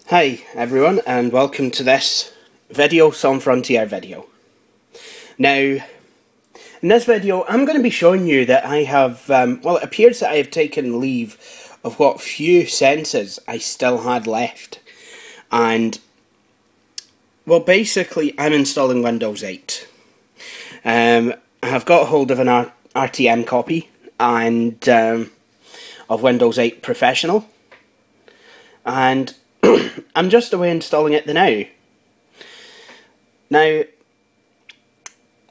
Hi everyone, and welcome to this video, Some Frontier video. Now, in this video I'm going to be showing you that I have, well, it appears that I have taken leave of what few senses I still had left. And, well, basically I'm installing Windows 8. I have got hold of an RTM copy and of Windows 8 Professional, and I'm just away installing it now. Now,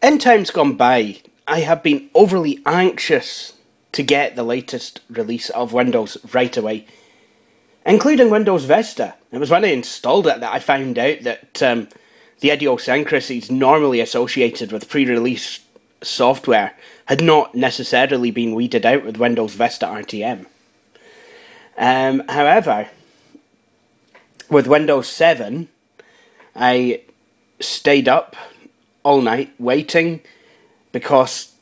in times gone by, I have been overly anxious to get the latest release of Windows right away, including Windows Vista. It was when I installed it that I found out that the idiosyncrasies normally associated with pre-release software had not necessarily been weeded out with Windows Vista RTM. However, with Windows 7, I stayed up all night waiting because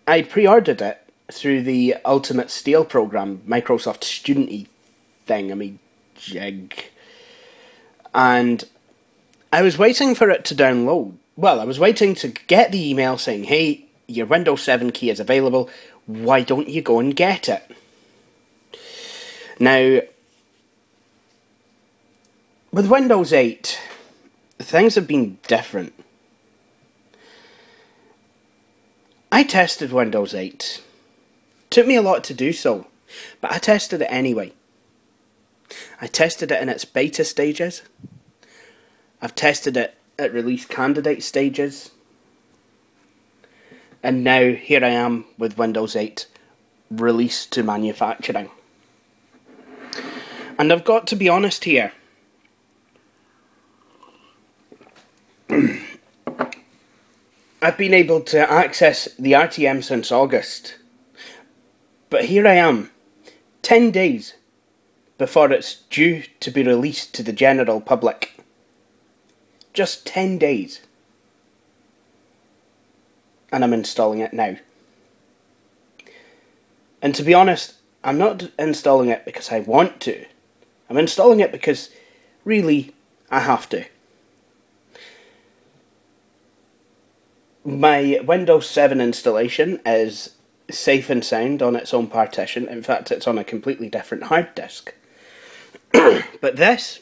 I pre-ordered it through the Ultimate Steel program, Microsoft student-y thingamajig. And I was waiting for it to download. Well, I was waiting to get the email saying, hey, your Windows 7 key is available, why don't you go and get it? Now, with Windows 8, things have been different. I tested Windows 8. Took me a lot to do so, but I tested it anyway. I tested it in its beta stages. I've tested it at release candidate stages. And now here I am with Windows 8 released to manufacturing. And I've got to be honest here. I've been able to access the RTM since August, but here I am, 10 days before it's due to be released to the general public. Just 10 days. And I'm installing it now. And to be honest, I'm not installing it because I want to. I'm installing it because, really, I have to. My Windows 7 installation is safe and sound on its own partition. In fact, it's on a completely different hard disk. But this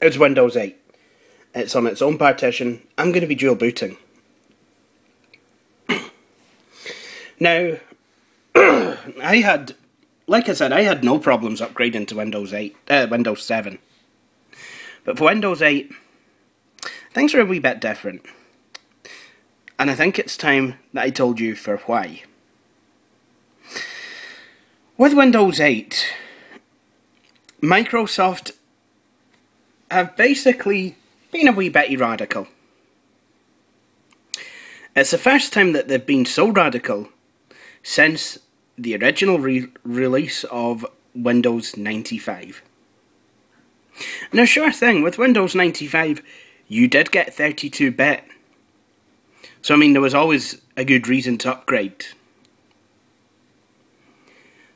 is Windows 8. It's on its own partition. I'm going to be dual booting. Now, like I said, I had no problems upgrading to Windows 7. But for Windows 8, things are a wee bit different. And I think it's time that I told you for why. With Windows 8, Microsoft have basically been a wee bit radical. It's the first time that they've been so radical since the original release of Windows 95. Now, sure thing, with Windows 95, you did get 32-bit. So, I mean, there was always a good reason to upgrade.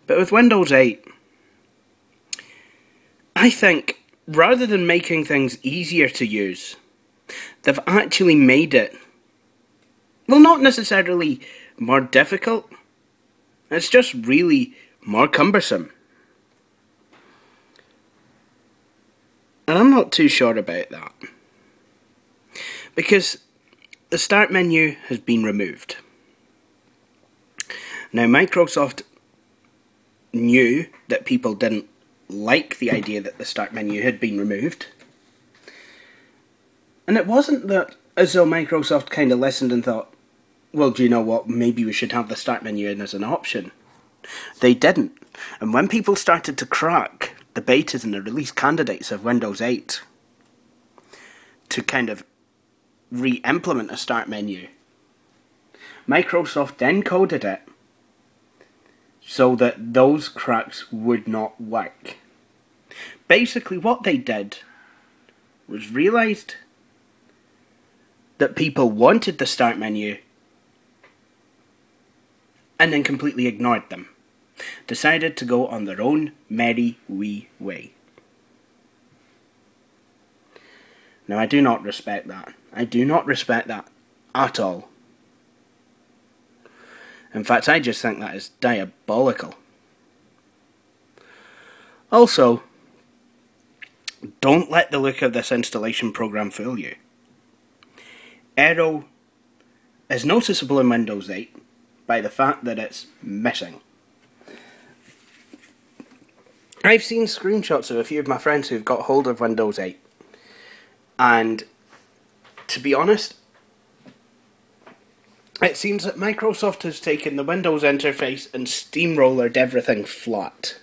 But with Windows 8, I think, rather than making things easier to use, they've actually made it, well, not necessarily more difficult, it's just really more cumbersome. And I'm not too sure about that. Because the start menu has been removed. Now, Microsoft knew that people didn't like the idea that the start menu had been removed. And it wasn't that as though Microsoft kind of listened and thought, well, do you know what, maybe we should have the start menu in as an option. They didn't. And when people started to crack the betas and the release candidates of Windows 8 to kind of re-implement a start menu, Microsoft then coded it so that those cracks would not work. Basically what they did was realised that people wanted the start menu and then completely ignored them. Decided to go on their own merry wee way. Now, I do not respect that. I do not respect that at all. In fact, I just think that is diabolical. Also, don't let the look of this installation program fool you. Aero is noticeable in Windows 8 by the fact that it's missing. I've seen screenshots of a few of my friends who've got hold of Windows 8, and to be honest, it seems that Microsoft has taken the Windows interface and steamrollered everything flat.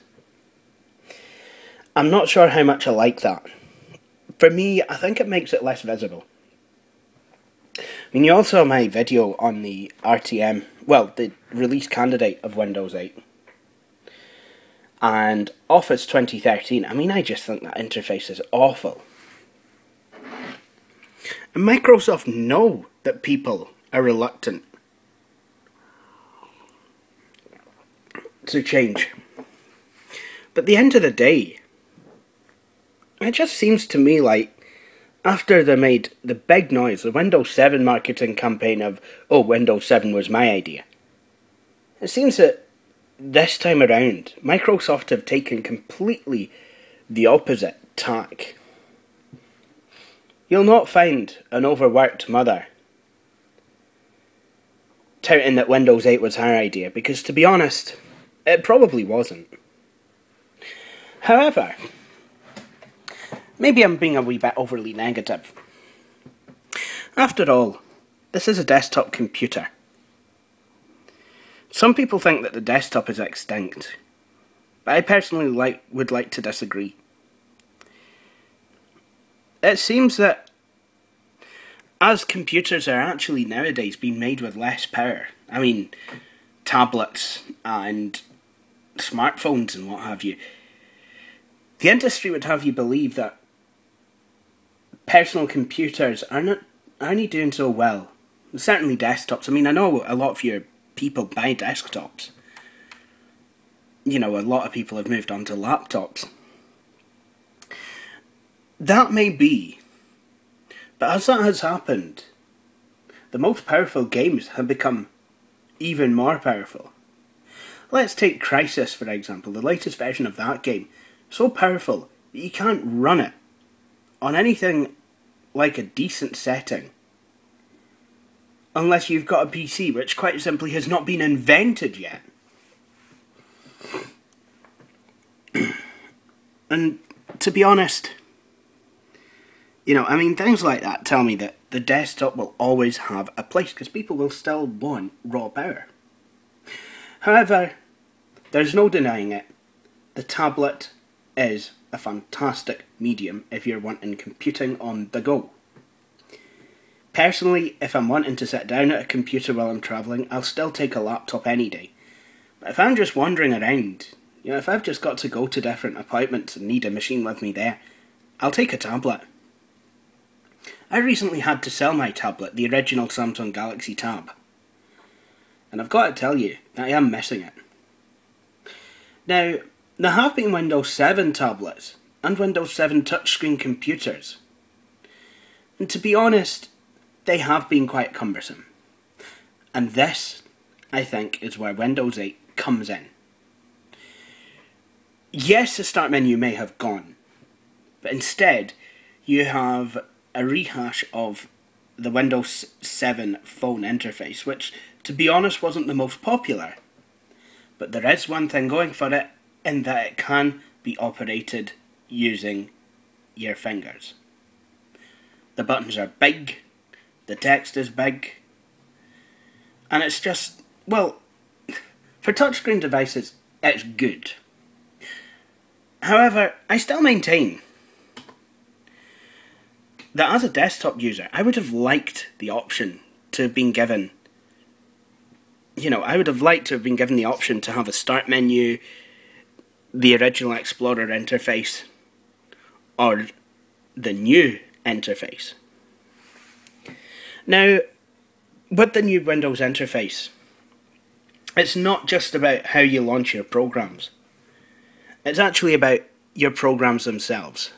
I'm not sure how much I like that. For me, I think it makes it less visible. I mean, you all saw my video on the RTM, well, the release candidate of Windows 8. And Office 2013, I mean, I just think that interface is awful. And Microsoft know that people are reluctant to change. But at the end of the day, it just seems to me like after they made the big noise, the Windows 7 marketing campaign of, oh, Windows 7 was my idea, it seems that this time around, Microsoft have taken completely the opposite tack. You'll not find an overworked mother touting that Windows 8 was her idea, because to be honest, it probably wasn't. However, maybe I'm being a wee bit overly negative. After all, this is a desktop computer. Some people think that the desktop is extinct, but I personally would like to disagree. It seems that as computers are actually nowadays being made with less power, I mean tablets and smartphones and what have you, the industry would have you believe that personal computers aren't doing so well. Certainly desktops. I mean, I know a lot of your people buy desktops. You know, a lot of people have moved on to laptops. That may be, but as that has happened, the most powerful games have become even more powerful. Let's take Crysis for example, the latest version of that game. So powerful that you can't run it on anything like a decent setting unless you've got a PC, which quite simply has not been invented yet. And to be honest, you know, I mean, things like that tell me that the desktop will always have a place, because people will still want raw power. However, there's no denying it, the tablet is a fantastic medium if you're wanting computing on the go. Personally, if I'm wanting to sit down at a computer while I'm travelling, I'll still take a laptop any day. But if I'm just wandering around, you know, if I've just got to go to different appointments and need a machine with me there, I'll take a tablet. I recently had to sell my tablet, the original Samsung Galaxy Tab. And I've got to tell you, I am missing it. Now, there have been Windows 7 tablets and Windows 7 touchscreen computers. And to be honest, they have been quite cumbersome. And this, I think, is where Windows 8 comes in. Yes, the start menu may have gone, but instead you have a rehash of the Windows 7 phone interface, which, to be honest, wasn't the most popular. But there is one thing going for it, in that it can be operated using your fingers. The buttons are big, the text is big, and it's just, well, for touchscreen devices, it's good. However, I still maintain that as a desktop user, I would have liked the option to have been given, I would have liked to have been given the option to have a start menu, the original Explorer interface, or the new interface. Now, with the new Windows interface, it's not just about how you launch your programs. It's actually about your programs themselves.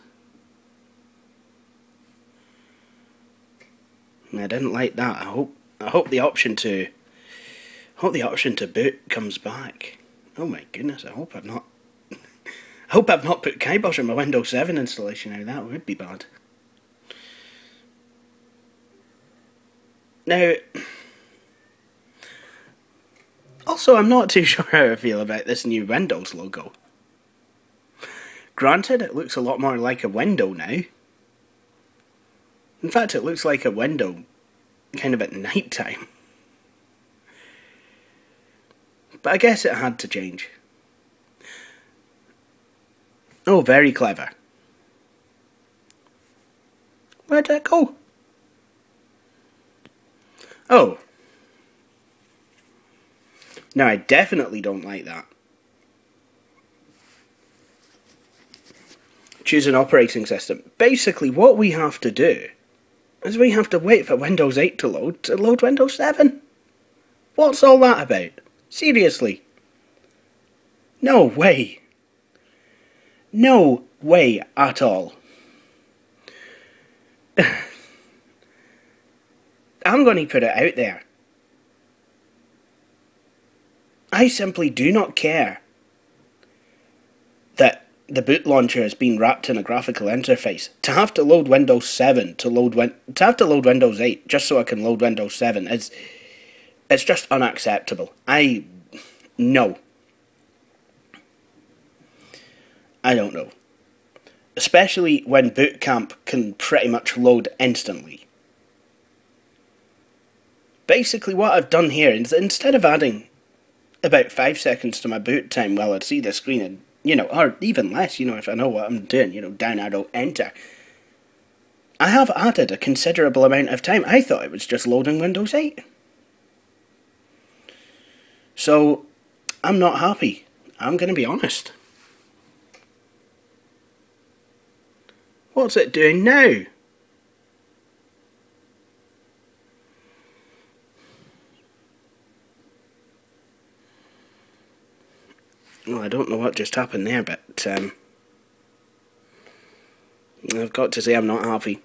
I didn't like that. I hope the option to boot comes back. Oh my goodness! I hope I've not put Kybosh on my Windows 7 installation now. That would be bad. Now, also, I'm not too sure how I feel about this new Windows logo. Granted, it looks a lot more like a window now. In fact, it looks like a window kind of at night time. But I guess it had to change. Oh, very clever. Where did it go? Oh. No, I definitely don't like that. Choose an operating system. Basically, what we have to do is we have to wait for Windows 8 to load Windows 7. What's all that about? Seriously. No way. No way at all. I'm going to put it out there. I simply do not care that the boot launcher has been wrapped in a graphical interface. To have to load Windows 7 to have to load Windows 8 just so I can load Windows 7 it's just unacceptable. No. I don't know. Especially when Boot Camp can pretty much load instantly. Basically what I've done here is instead of adding about 5 seconds to my boot time while I see the screen and, or even less, if I know what I'm doing, down arrow, enter. I have added a considerable amount of time. I thought it was just loading Windows 8. So, I'm not happy. I'm going to be honest. What's it doing now? Well, I don't know what just happened there, but I've got to say I'm not happy.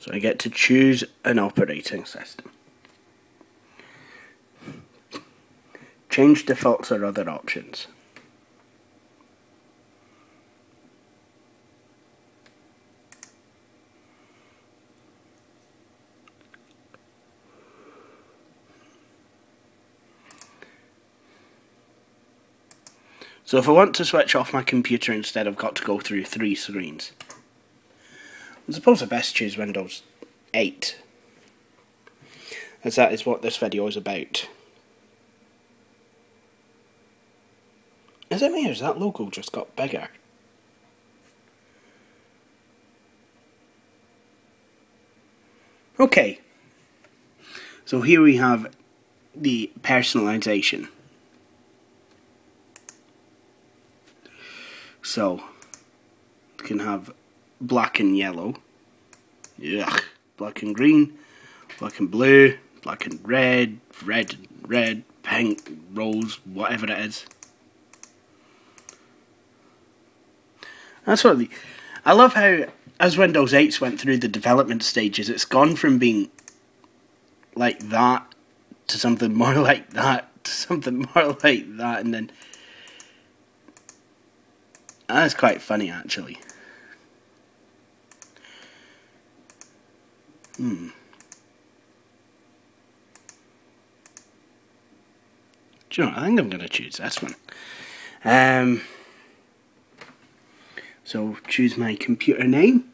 So I get to choose an operating system. Change defaults or other options. So if I want to switch off my computer instead, I've got to go through 3 screens. I suppose I best choose Windows 8, as that is what this video is about. Is it me or has that logo just got bigger? Okay, so here we have the personalization. So, you can have black and yellow, ugh, black and green, black and blue, black and red, red, pink, rose, whatever it is. That's what I love how as Windows 8's went through the development stages, it's gone from being like that to something more like that to something more like that, and then that's quite funny actually. Do you know what? I think I'm going to choose this one. So choose my computer name.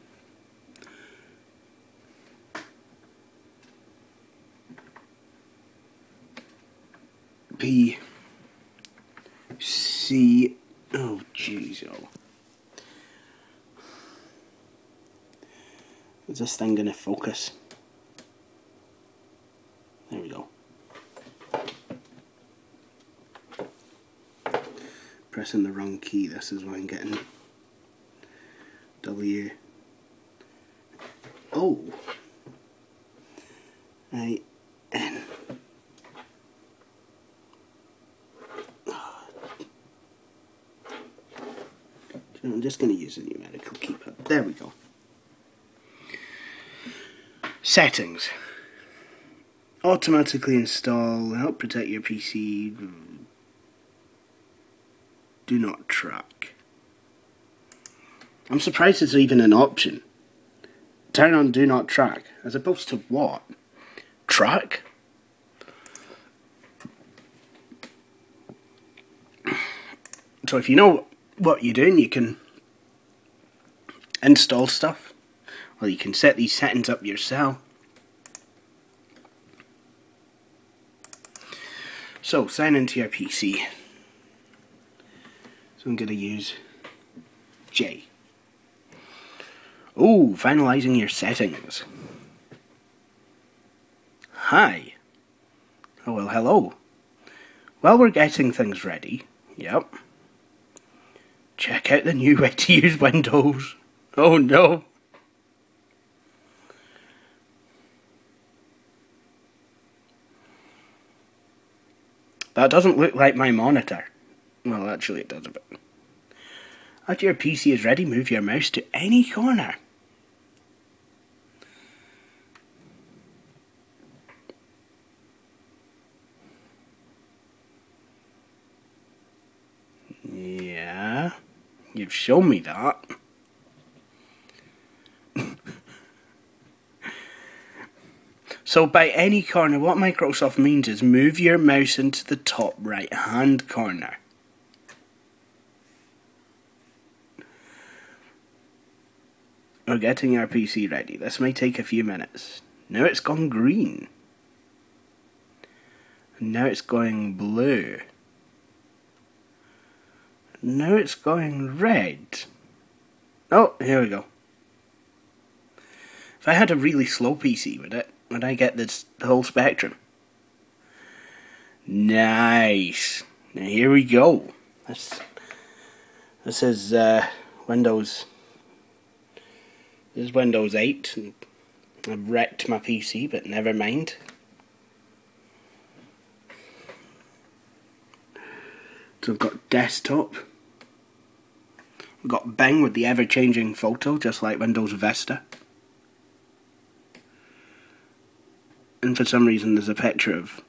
PC. Oh, jeez. Oh. Is this thing going to focus? There we go. Pressing the wrong key. This is what I'm getting. W. O. I. N. I'm just going to use a numerical keypad. There we go. Settings. Automatically install. Help protect your PC. Do not track. I'm surprised it's even an option. Turn on do not track. As opposed to what? Track? So if you know what you're doing, you can install stuff, or you can set these settings up yourself. So sign into your PC. So I'm going to use J. Oh, finalizing your settings. Hi. Oh well, hello. While we're getting things ready, yep. Check out the new way to use Windows. Oh no. That doesn't look like my monitor. Well, actually it does a bit. After your PC is ready, move your mouse to any corner. Yeah, you've shown me that. So by any corner, what Microsoft means is move your mouse into the top right hand corner. We're getting our PC ready. This may take a few minutes. Now it's gone green. And now it's going blue. Now it's going red. Oh, here we go. If I had a really slow PC, would I get this whole spectrum? Nice. Now here we go. This is Windows. This is Windows 8. And I've wrecked my PC, but never mind. So I've got desktop. We've got Bing with the ever-changing photo, just like Windows Vista. And for some reason there's a picture of...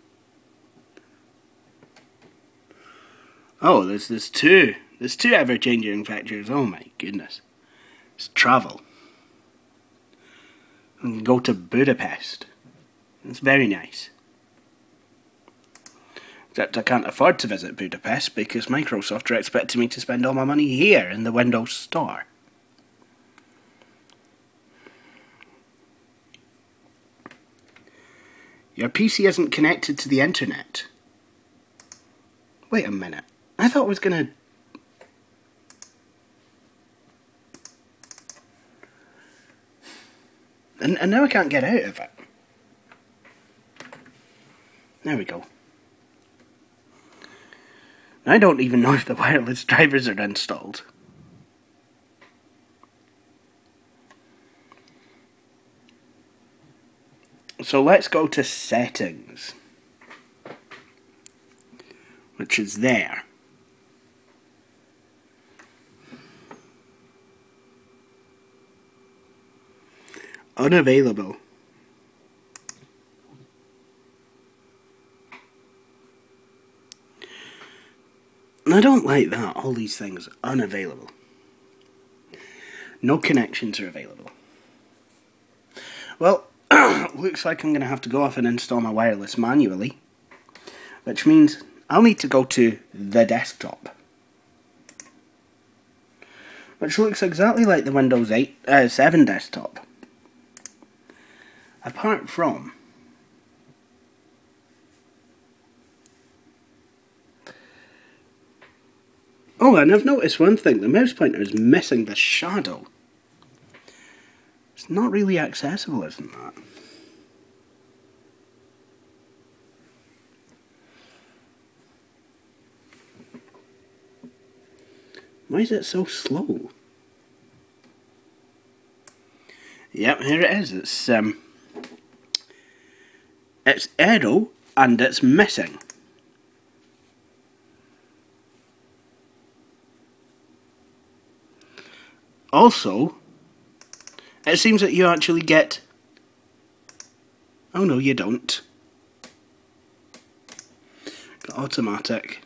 Oh, there's two. There's two ever-changing pictures. Oh my goodness. It's travel. We can go to Budapest. It's very nice. Except I can't afford to visit Budapest because Microsoft are expecting me to spend all my money here in the Windows Store. Your PC isn't connected to the internet. Wait a minute. I thought it was gonna... And now I can't get out of it. There we go. I don't even know if the wireless drivers are installed. So let's go to settings, which is there. unavailable. And I don't like that, all these things unavailable. No connections are available. Well, looks like I'm going to have to go off and install my wireless manually, which means I'll need to go to the desktop, which looks exactly like the Windows 7 desktop, apart from oh, and I've noticed one thing, the mouse pointer is missing the shadow. It's not really accessible, isn't that? Why is it so slow? Yep, here it is. It's Aero and it's missing. Also, it seems that you actually get... Oh no, you don't. Got automatic.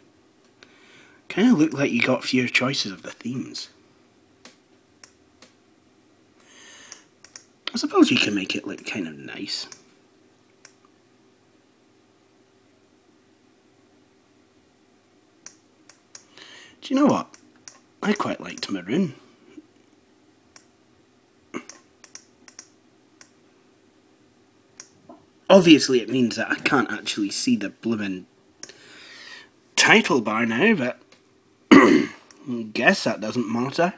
Kind of look like you got fewer choices of the themes. I suppose you can make it look kind of nice. Do you know what? I quite liked maroon. Obviously it means that I can't actually see the bloomin' title bar now, but I guess that doesn't matter.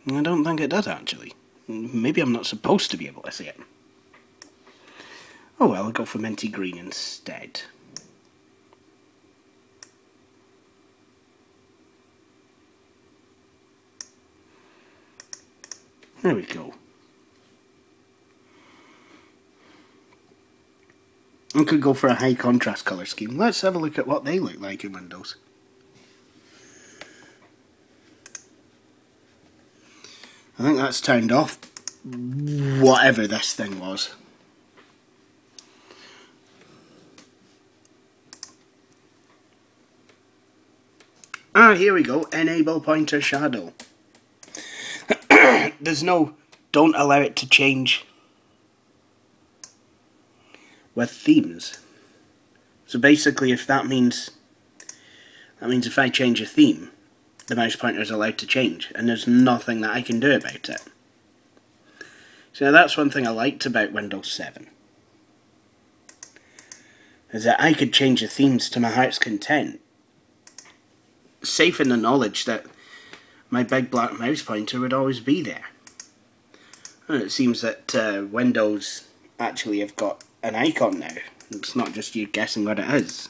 I don't think it does actually. Maybe I'm not supposed to be able to see it. Oh well, I'll go for minty green instead. There we go. I could go for a high contrast colour scheme. Let's have a look at what they look like in Windows. I think that's turned off whatever this thing was. Ah, here we go. Enable pointer shadow. There's no don't allow it to change with themes. So basically if that means if I change a theme, the mouse pointer is allowed to change and there's nothing that I can do about it. So that's one thing I liked about Windows 7. Is that I could change the themes to my heart's content. Safe in the knowledge that my big black mouse pointer would always be there. And it seems that Windows actually have got an icon now. It's not just you guessing what it is.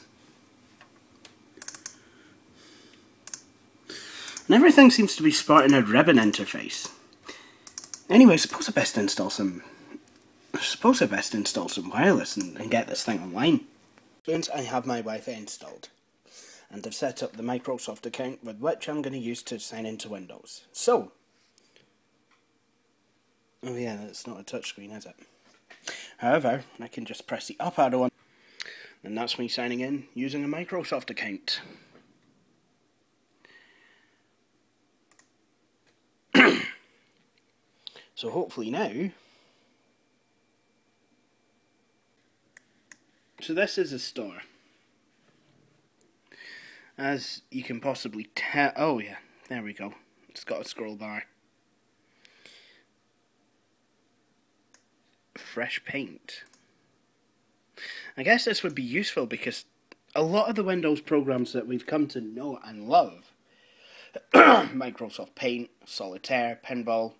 And everything seems to be sporting a ribbon interface. Anyway, I suppose I best install some wireless and get this thing online. Since I have my Wi-Fi installed, and I've set up the Microsoft account with which I'm going to use to sign into Windows. So, oh yeah, that's not a touchscreen, is it? However, I can just press the up arrow on, and that's me signing in using a Microsoft account. So hopefully now... So this is a store. As you can possibly tell... Oh yeah, there we go. It's got a scroll bar. Fresh paint. I guess this would be useful because a lot of the Windows programs that we've come to know and love, Microsoft Paint, Solitaire, Pinball,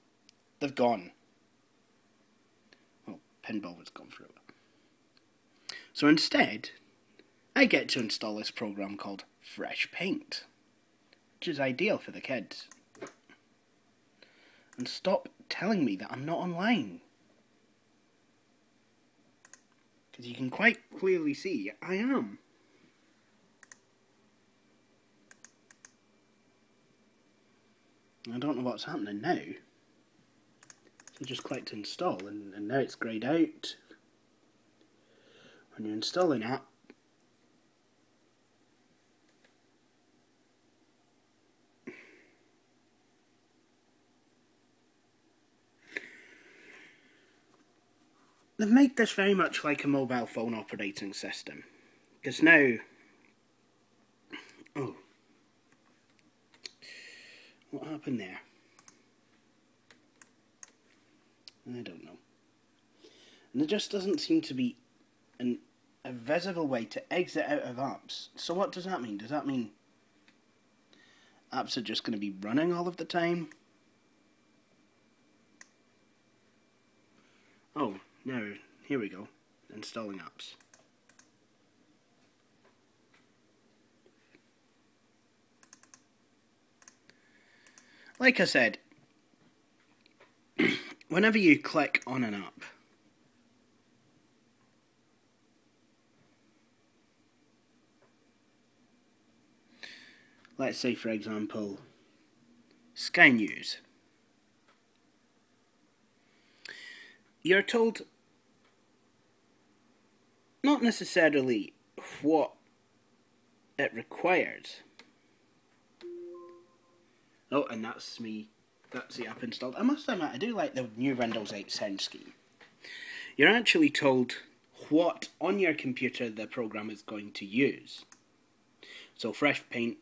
they've gone. Well, Pinball was gone through. So instead, I get to install this program called Fresh Paint, which is ideal for the kids. And stop telling me that I'm not online. Because you can quite clearly see I am. I don't know what's happening now. So just click to install, and now it's greyed out. When you install an app, they've made this very much like a mobile phone operating system. Because now... Oh. What happened there? I don't know. And there just doesn't seem to be a visible way to exit out of apps. So what does that mean? Does that mean apps are just going to be running all of the time? Oh, now, here we go. Installing apps. Like I said, whenever you click on an app, let's say for example, Sky News, you're told not necessarily what it requires. Oh, and that's me. That's the app installed. I must admit, I do like the new Windows 8 sound scheme. You're actually told what on your computer the program is going to use. So Fresh Paint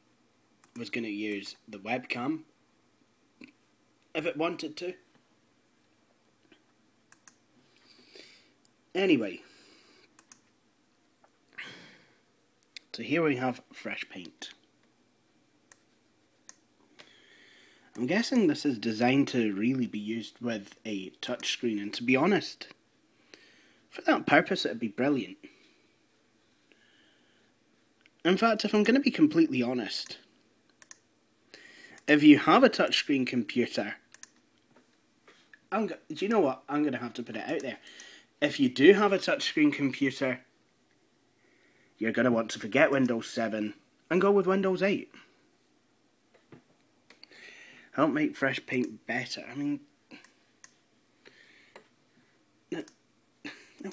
was going to use the webcam if it wanted to. Anyway, so here we have Fresh Paint. I'm guessing this is designed to really be used with a touchscreen, and to be honest, for that purpose it'd be brilliant. In fact, if I'm going to be completely honest, if you have a touchscreen computer, do you know what? I'm going to have to put it out there. If you do have a touchscreen computer, you're going to want to forget Windows 7 and go with Windows 8. Help make Fresh Paint better. I mean,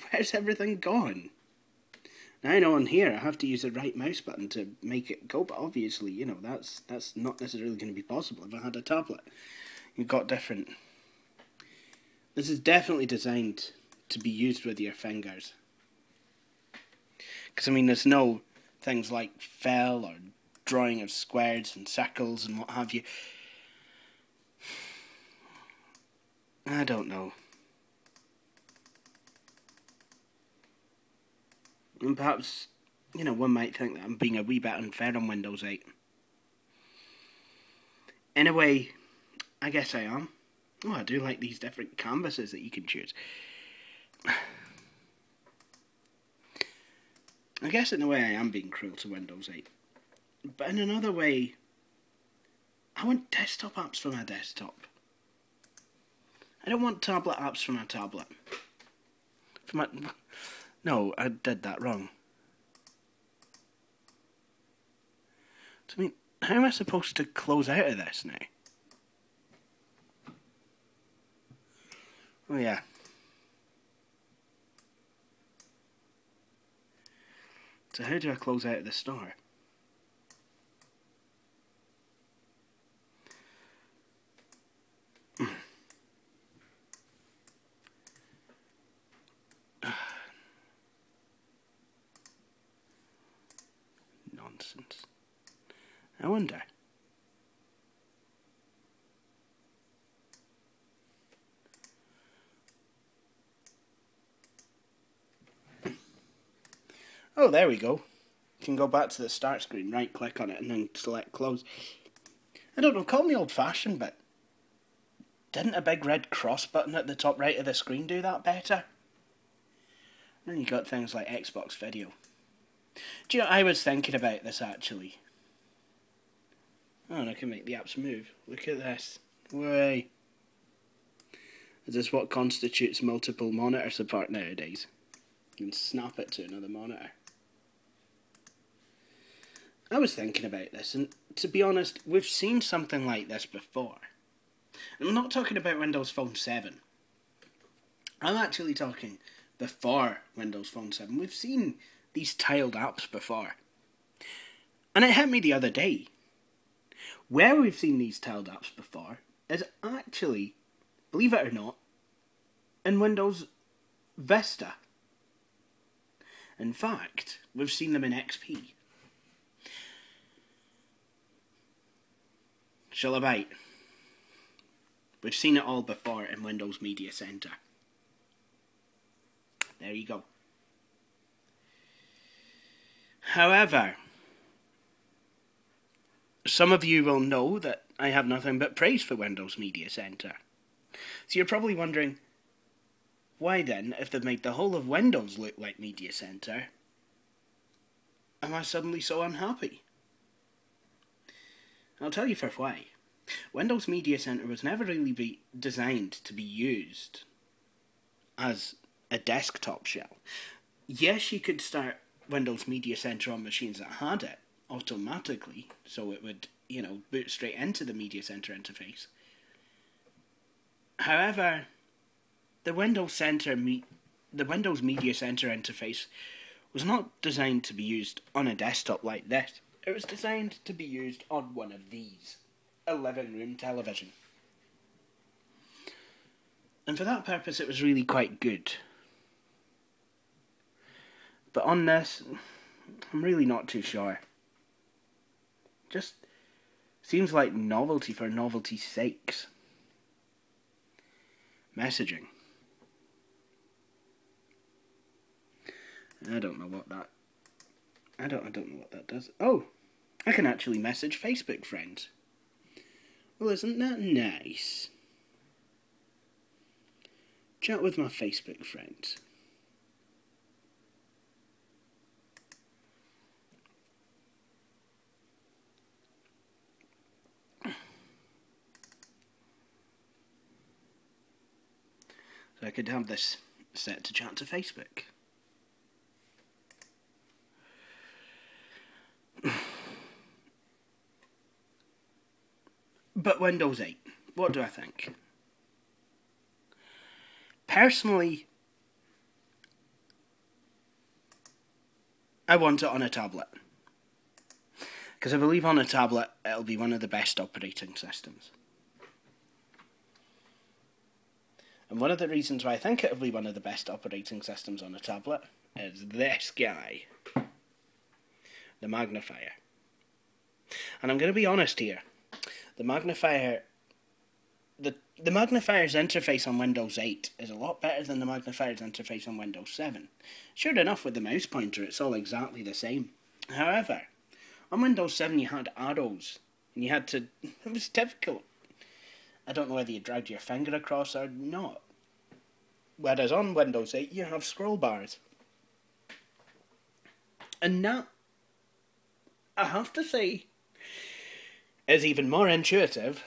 where's everything gone? Now I know on here I have to use the right mouse button to make it go, but obviously, you know, that's not necessarily going to be possible if I had a tablet. You've got different... This is definitely designed to be used with your fingers. Because, I mean, there's no things like fill or drawing of squares and circles and what have you. I don't know. And perhaps, you know, one might think that I'm being a wee bit unfair on Windows 8. In a way, I guess I am. Oh, I do like these different canvases that you can choose. I guess in a way I am being cruel to Windows 8. But in another way, I want desktop apps for my desktop. I don't want tablet apps for my tablet. No, I did that wrong. So, I mean, how am I supposed to close out of this now? Oh yeah. So how do I close out of the store? Nonsense. I wonder. Oh, there we go. You can go back to the start screen, right click on it and then select close. I don't know, call me old fashioned, but didn't a big red cross button at the top right of the screen do that better? And then you got things like Xbox Video. Do you know, I was thinking about this actually. Oh, and I can make the apps move. Look at this. Way. Is this what constitutes multiple monitor support nowadays? You can snap it to another monitor. I was thinking about this, and to be honest, we've seen something like this before. I'm not talking about Windows Phone 7. I'm actually talking before Windows Phone 7. We've seen these tiled apps before. And it hit me the other day. Where we've seen these tiled apps before is actually, believe it or not, in Windows Vista. In fact, we've seen them in XP. Shall I bite? We've seen it all before in Windows Media Center. There you go. However, some of you will know that I have nothing but praise for Windows Media Center. So you're probably wondering, why then, if they've made the whole of Windows look like Media Center, am I suddenly so unhappy? I'll tell you for why. Windows Media Center was never really designed to be used as a desktop shell. Yes, you could start Windows Media Center on machines that had it automatically, so it would, boot straight into the Media Center interface. However, the Windows Media Center interface was not designed to be used on a desktop like this. It was designed to be used on one of these, a living room television. And for that purpose it was really quite good. But on this, I'm really not too sure. Just seems like novelty for novelty's sakes. Messaging. I don't know what that does. Oh, I can actually message Facebook friends. Well, isn't that nice? Chat with my Facebook friends. So I could have this set to chat to Facebook. But Windows 8, what do I think? Personally, I want it on a tablet. Because I believe on a tablet it'll be one of the best operating systems. And one of the reasons why I think it'll be one of the best operating systems on a tablet is this guy. The magnifier. And I'm going to be honest here. The magnifier's interface on Windows 8 is a lot better than the magnifier's interface on Windows 7. Sure enough, with the mouse pointer, it's all exactly the same. However, on Windows 7 you had arrows, and you had to... It was difficult. I don't know whether you dragged your finger across or not. Whereas on Windows 8 you have scroll bars. And that, I have to say, is even more intuitive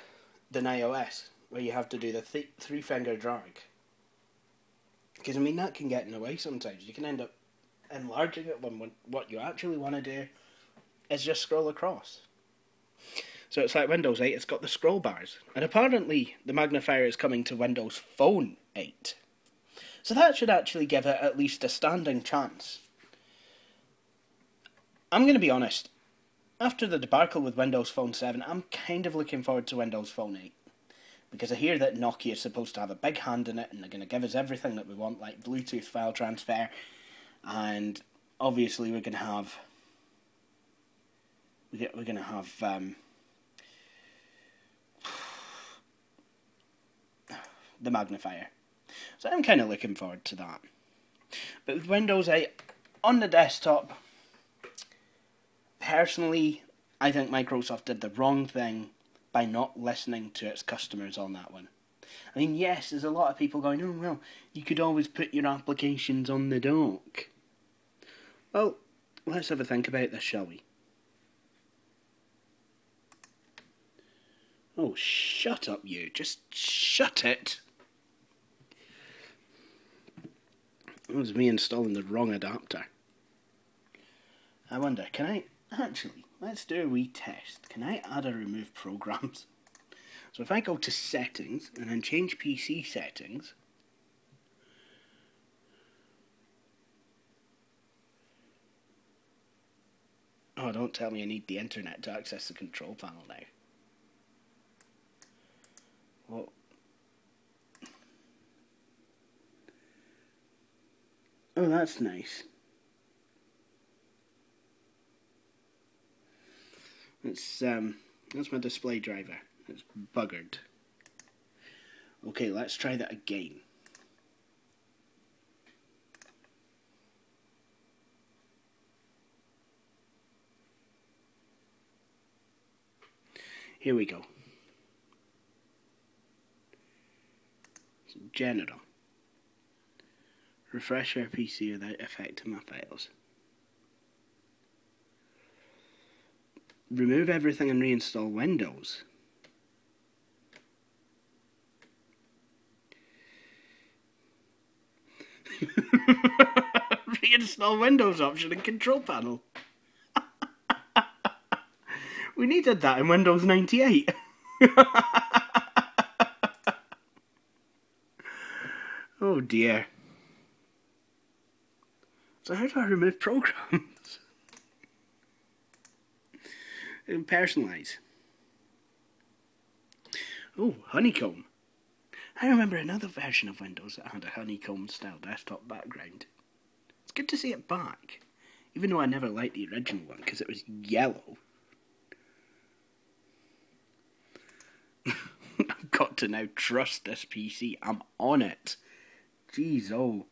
than iOS, where you have to do the three-finger drag. Because, I mean, that can get in the way sometimes. You can end up enlarging it when what you actually want to do is just scroll across. So it's like Windows 8, it's got the scroll bars. And apparently the magnifier is coming to Windows Phone 8. So that should actually give it at least a standing chance. I'm going to be honest. After the debacle with Windows Phone 7, I'm kind of looking forward to Windows Phone 8. Because I hear that Nokia is supposed to have a big hand in it, and they're going to give us everything that we want, like Bluetooth file transfer. And obviously we're going to have... We're going to have... the magnifier. So I'm kind of looking forward to that. But with Windows 8 on the desktop... Personally, I think Microsoft did the wrong thing by not listening to its customers on that one. I mean, yes, there's a lot of people going, oh, well, you could always put your applications on the dock. Well, let's have a think about this, shall we? Oh, shut up, you. Just shut it. It was me installing the wrong adapter. I wonder, can I... Actually, let's do a wee test. Can I add or remove programs? So if I go to settings and then change PC settings, Oh, don't tell me I need the internet to access the control panel now. What? Oh, that's nice. That's my display driver. It's buggered. Okay, let's try that again. Here we go. General. Refresh our PC without affecting my files. Remove everything and reinstall Windows. Reinstall Windows option in control panel. We needed that in Windows 98. Oh dear. So how do I remove programs? And personalise. Oh, honeycomb. I remember another version of Windows that had a honeycomb style desktop background. It's good to see it back, even though I never liked the original one because it was yellow. I've got to now trust this PC. I'm on it. Jeez, oh.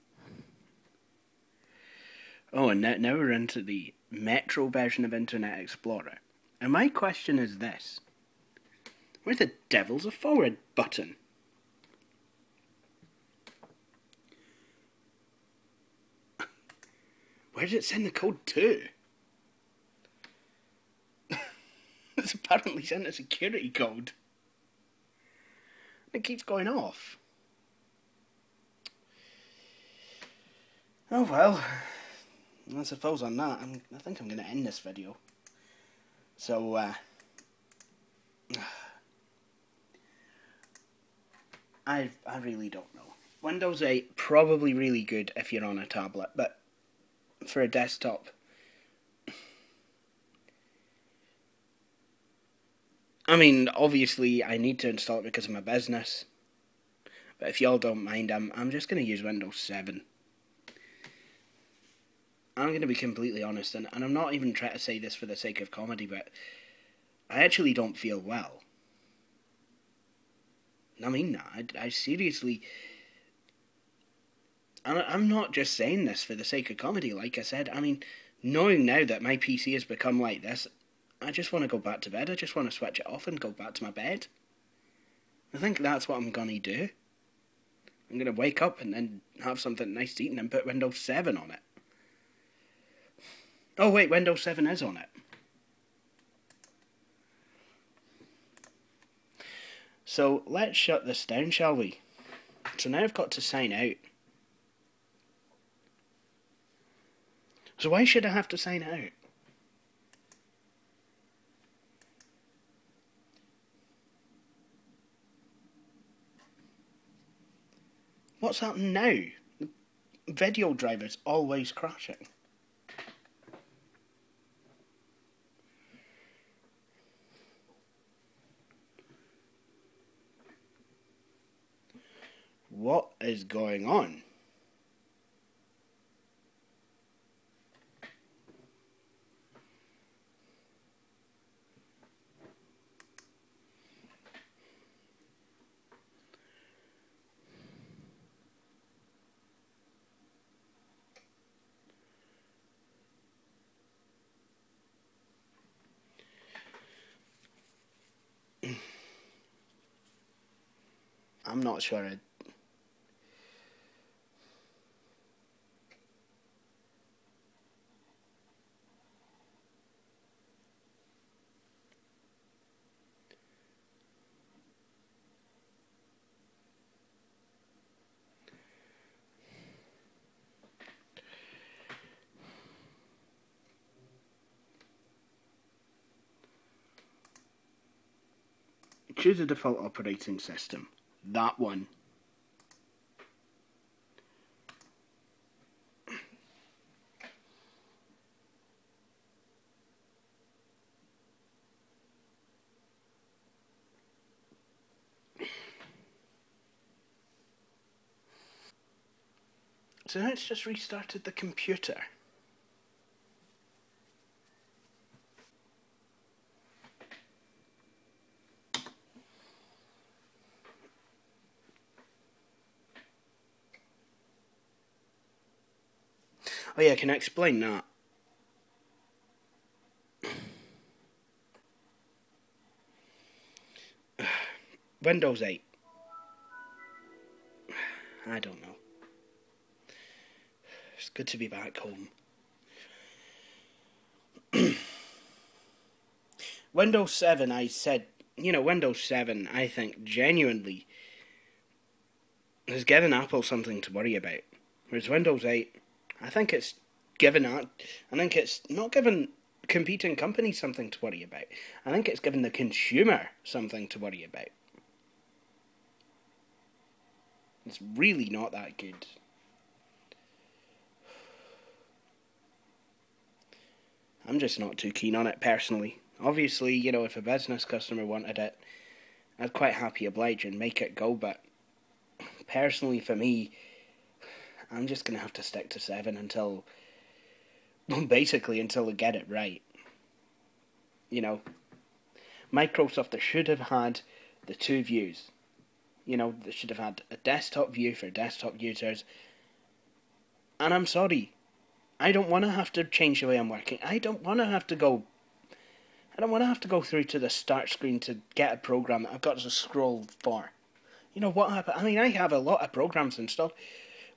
Oh, and now we're into the Metro version of Internet Explorer. And my question is this. Where the devil's a forward button? Where did it send the code to? It's apparently sent a security code. It keeps going off. Oh well. I suppose on that, I think I'm going to end this video. So, I really don't know. Windows 8, probably really good if you're on a tablet, but for a desktop, I mean, obviously I need to install it because of my business, but if y'all don't mind, I'm just going to use Windows 7. I'm going to be completely honest, and I'm not even trying to say this for the sake of comedy, but I actually don't feel well. I mean that. I seriously... I'm not just saying this for the sake of comedy, like I said. I mean, knowing now that my PC has become like this, I just want to go back to bed. I just want to switch it off and go back to my bed. I think that's what I'm going to do. I'm going to wake up and then have something nice to eat and then put Windows 7 on it. Oh wait, Windows 7 is on it. So let's shut this down, shall we? So now I've got to sign out. So why should I have to sign out? What's happened now? The video driver's always crashing. What is going on? I'm not sure. Choose a default operating system. That one. So now it's just restarted the computer. Oh yeah, can I explain that? Windows 8. I don't know. It's good to be back home. Windows 7, I said, Windows 7, I think, genuinely has given Apple something to worry about. Whereas Windows 8, I think it's not given competing companies something to worry about. I think it's given the consumer something to worry about. It's really not that good. I'm just not too keen on it personally. Obviously, if a business customer wanted it, I'd quite happy oblige and make it go, but personally for me, I'm just going to have to stick to 7 until they get it right. Microsoft should have had the two views. They should have had a desktop view for desktop users. And I'm sorry, I don't want to have to change the way I'm working. I don't want to have to go through to the start screen to get a program that I've got to scroll for. What happened? I mean, I have a lot of programs installed.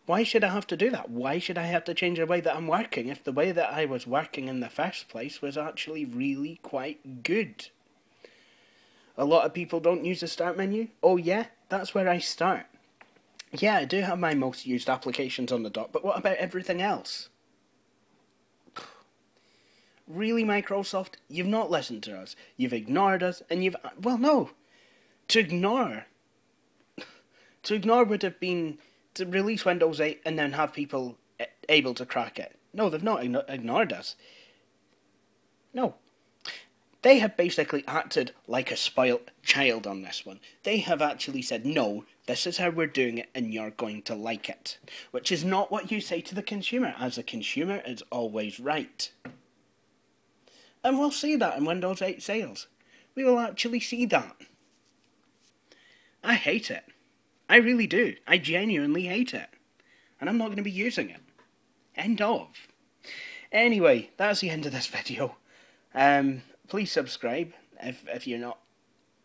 Why should I have to do that? Why should I have to change the way that I'm working if the way that I was working in the first place was actually really quite good? A lot of people don't use the start menu. Oh yeah, that's where I start. Yeah, I do have my most used applications on the dock, but what about everything else? Really, Microsoft? You've not listened to us. You've ignored us, and well, no. To ignore would have been to release Windows 8 and then have people able to crack it. No, they've not ignored us. No. They have basically acted like a spoilt child on this one. They have actually said, no, this is how we're doing it and you're going to like it. Which is not what you say to the consumer, as the consumer is always right. And we'll see that in Windows 8 sales. We will actually see that. I hate it. I really do. I genuinely hate it. And I'm not going to be using it. End of. Anyway, that's the end of this video. Please subscribe if you're not...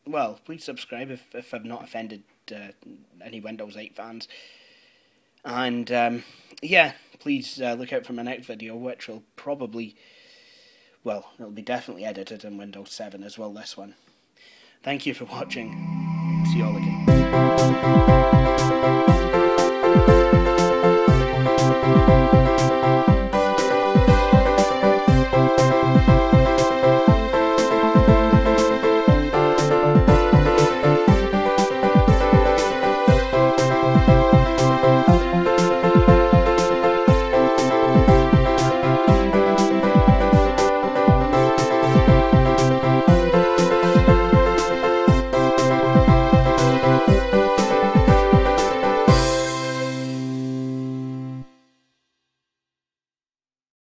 Well, please subscribe if I've not offended any Windows 8 fans. And, yeah, please look out for my next video, which will probably... Well, it'll be definitely edited in Windows 7 as well, this one. Thank you for watching. See you all again.